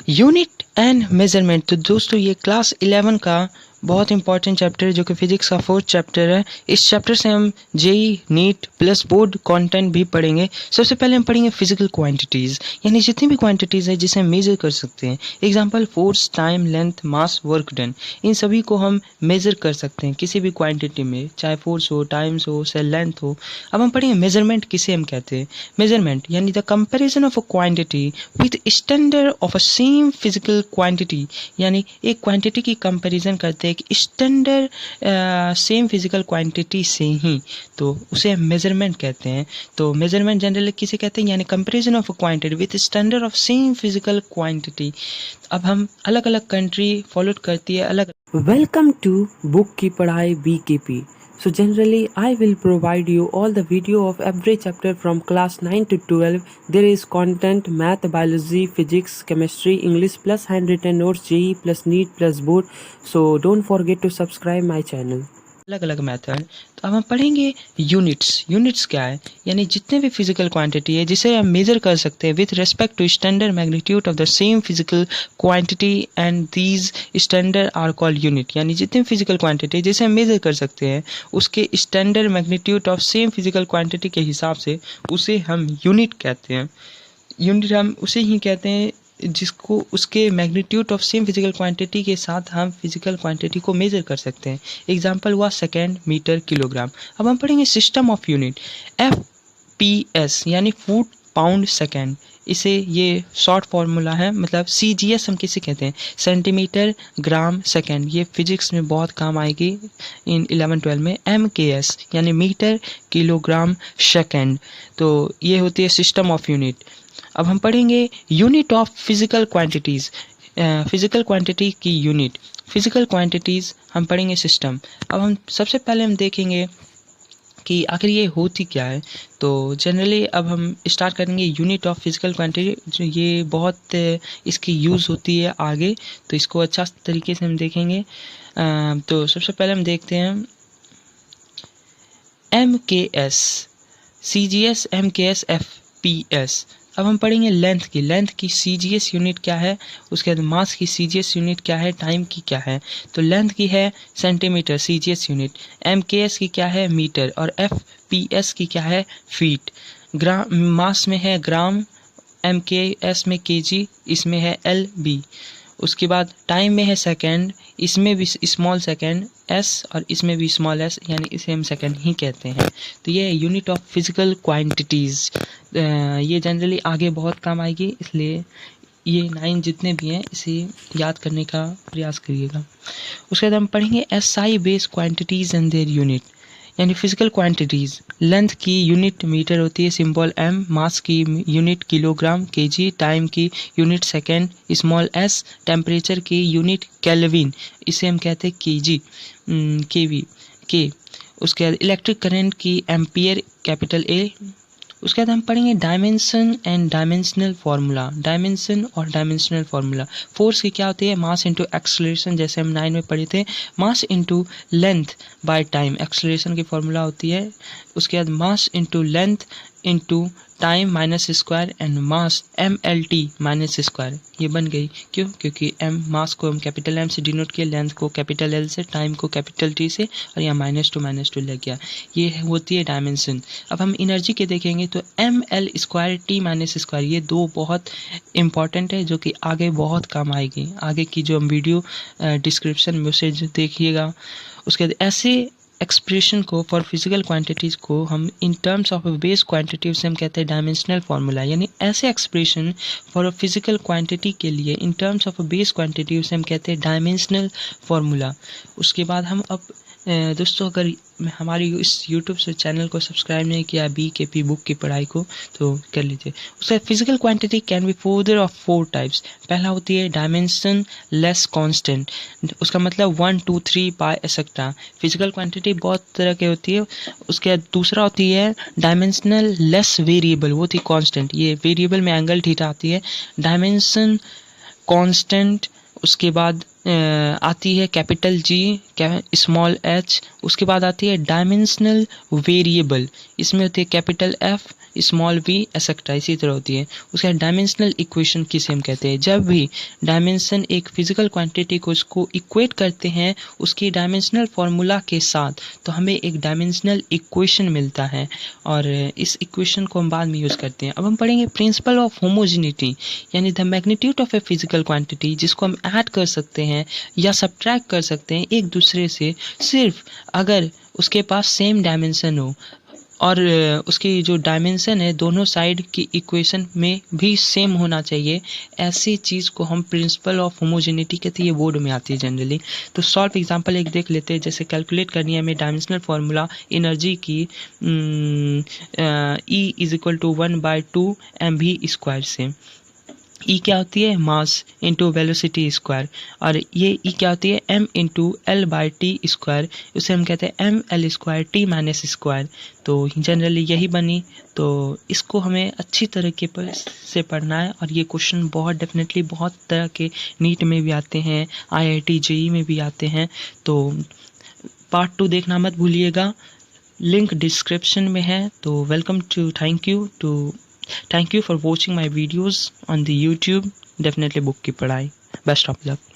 Unit and measurement. तो दोस्तों ये क्लास 11 का बहुत इंपॉर्टेंट चैप्टर है जो कि फिजिक्स का 4th चैप्टर है। इस चैप्टर से हम JEE NEET plus board content भी पढ़ेंगे। सबसे पहले हम पढ़ेंगे फिजिकल क्वांटिटीज़, यानी जितनी भी क्वांटिटीज़ है जिसे हम मेज़र कर सकते हैं। एग्जांपल फोर्स, टाइम, लेंथ, मास, वर्क डन, इन सभी को हम मेज़र कर सकते हैं किसी भी क्वांटिटी में, चाहे फोर्स हो, टाइम्स हो, चाहे लेंथ हो। अब हम पढ़ेंगे मेजरमेंट किसे हम कहते हैं। मेजरमेंट यानी the comparison of a quantity with standard of a same physical quantity, यानी एक क्वांटिटी की कंपैरिजन करते हैं एक स्टैंडर्ड सेम फिजिकल क्वांटिटी से ही, तो उसे हम मेजरमेंट कहते हैं। तो मेजरमेंट जनरली किसे कहते हैं, यानी comparison of a quantity with standard of same physical quantity. अब हम अलग अलग कंट्री फॉलो करती है अलग। Welcome to Book की पढ़ाई BKP. So generally I will provide you all the video of every chapter from class 9 to 12. There is content, math, biology, physics, chemistry, English plus handwritten notes, JEE plus NEET plus board. So don't forget to subscribe my channel. अलग अलग method. तो अब हम पढ़ेंगे units. Units क्या है, यानी जितने भी फिजिकल क्वांटिटी है जिसे हम मेजर कर सकते हैं with respect to standard magnitude of the same physical quantity and these standard are called unit, यानी जितने फिजिकल क्वांटिटी जिसे हम मेजर कर सकते हैं उसके standard magnitude of same physical quantity के हिसाब से उसे हम यूनिट कहते हैं। यूनिट हम उसे ही कहते हैं जिसको उसके magnitude of same physical quantity के साथ हम फिजिकल क्वांटिटी को मेजर कर सकते हैं। एग्जांपल हुआ सेकेंड, मीटर, किलोग्राम। अब हम पढ़ेंगे सिस्टम ऑफ यूनिट। FPS यानी फुट पाउंड सेकेंड, इसे ये शॉर्ट फार्मूला है। मतलब CGS हम किसे कहते हैं, सेंटीमीटर ग्राम सेकेंड, ये फिजिक्स में बहुत काम आएगी इन 11-12 में। MKS यानी मीटर किलोग्राम सेकेंड, तो ये होती है सिस्टम ऑफ यूनिट। अब हम पढ़ेंगे unit of physical quantities. Physical quantity की यूनिट, फिजिकल क्वांटिटीज़ हम पढ़ेंगे सिस्टम। अब हम सबसे पहले हम देखेंगे कि आखिर ये होती क्या है। तो जनरली अब हम स्टार्ट करेंगे यूनिट ऑफ फिजिकल क्वांटिटी, जो ये बहुत इसकी यूज़ होती है आगे, तो इसको अच्छा तरीके से हम देखेंगे। तो सबसे पहले हम देखते हैं MKS, CGS, MKS, FPS। अब हम पढ़ेंगे लेंथ की। लेंथ की CGS यूनिट क्या है, उसके बाद मास की CGS यूनिट क्या है, टाइम की क्या है। तो लेंथ की है सेंटीमीटर CGS यूनिट, MKS की क्या है मीटर, और FPS की क्या है फीट। ग्राम मास में है ग्राम, MKS में kg, इसमें है LB। उसके बाद टाइम में है सेकेंड, इसमें भी स्मॉल सेकेंड S और इसमें भी स्मॉल s, यानी इसे हम सेकेंड ही कहते हैं। तो ये यूनिट ऑफ फिजिकल क्वांटिटीज़, ये जनरली आगे बहुत काम आएगी, इसलिए ये 9 जितने भी हैं इसे याद करने का प्रयास करिएगा। उसके बाद हम पढ़ेंगे SI base quantities and their unit, यानी फिजिकल क्वांटिटीज़। लेंथ की यूनिट मीटर होती है, सिंबल M। मास की यूनिट किलोग्राम kg, टाइम की unit second, small s। Temperature की यूनिट केल्विन, इसे हम कहते हैं kg, kV, K। उसके बाद इलेक्ट्रिक करंट की एम्पियर, कैपिटल A। उसके बाद हम पढ़ेंगे dimension and dimensional formula. Dimension और डायमेंशनल फार्मूला। फोर्स की क्या होती है, मास इंटू एक्सेलरेशन, जैसे हम 9 में पढ़े थे। Mass into length by time, acceleration की फार्मूला होती है। उसके बाद mass into length into time minus square and mass MLT minus square, ये बन गई। क्यों, क्योंकि मास को हम कैपिटल M से डिनोट किया, लेंथ को कैपिटल L से, टाइम को कैपिटल T से, और यहाँ -2 लग गया। ये होती है डायमेंशन। अब हम एनर्जी के देखेंगे तो ML square T minus square, ये दो बहुत इंपॉर्टेंट है जो कि आगे बहुत काम आएगी। आगे की जो हम वीडियो डिस्क्रिप्शन में उसे देखिएगा। उसके बाद ऐसे एक्सप्रेशन को फॉर फिजिकल क्वांटिटीज़ को हम in terms of base quantity से हम कहते हैं डायमेंशनल फार्मूला, यानी ऐसे expression for a physical quantity के लिए in terms of base quantity से हम कहते हैं डायमेंशनल फार्मूला। उसके बाद हम अब दोस्तों अगर हमारी इस यूट्यूब से चैनल को सब्सक्राइब नहीं किया BKP बुक की पढ़ाई को, तो कर लीजिए। उसका physical quantity can be further of 4 types. पहला होती है डायमेंशन लेस कांस्टेंट, उसका मतलब 1, 2, 3 पाई एक्सेट्रा। फिजिकल क्वांटिटी बहुत तरह की होती है। उसके बाद दूसरा होती है डायमेंशनल लेस वेरिएबल, वो थी कांस्टेंट, ये वेरिएबल में एंगल थीटा आती है। डायमेंशन कांस्टेंट, उसके बाद आती है कैपिटल जी, स्मॉल एच, उसके बाद आती है डायमेंशनल वेरिएबल, इसमें होती है capital F, small V, etcetera, इसी तरह होती है। उसके बाद डायमेंशनल इक्वेशन किसे हम कहते हैं, जब भी डायमेंशन एक फिजिकल क्वांटिटी को उसको इक्वेट करते हैं उसकी डायमेंशनल फार्मूला के साथ, तो हमें एक डायमेंशनल इक्वेशन मिलता है और इस इक्वेशन को हम बाद में यूज़ करते हैं। अब हम पढ़ेंगे प्रिंसिपल ऑफ होमोजेनिटी, यानी the magnitude of a physical quantity, जिसको हम ऐड कर सकते हैं या सब्ट्रैक्ट कर सकते हैं एक दूसरे से सिर्फ अगर उसके पास सेम डायमेंशन हो और उसकी जो डायमेंशन है दोनों साइड की इक्वेशन में भी सेम होना चाहिए। ऐसी चीज़ को हम प्रिंसिपल ऑफ होमोजेनिटी कहते हैं, ये बोर्ड में आती है जनरली। तो सॉल्व एग्जांपल एक देख लेते हैं। जैसे कैलकुलेट करनी है हमें डायमेंशनल फार्मूला एनर्जी की E = 1/2 mv² से। ई क्या होती है, मास इंटू वेलोसिटी स्क्वायर, और ये ई क्या होती है, m इंटू L/T², उसे हम कहते हैं mL² T-² तो जनरली यही बनी। तो इसको हमें अच्छी तरीके से पढ़ना है और ये क्वेश्चन बहुत डेफिनेटली बहुत तरह के नीट में भी आते हैं, IIT JEE में भी आते हैं। तो पार्ट 2 देखना मत भूलिएगा, लिंक डिस्क्रिप्शन में है। तो thank you for watching my videos on the YouTube. Definitely book की पढ़ाई। Best of luck.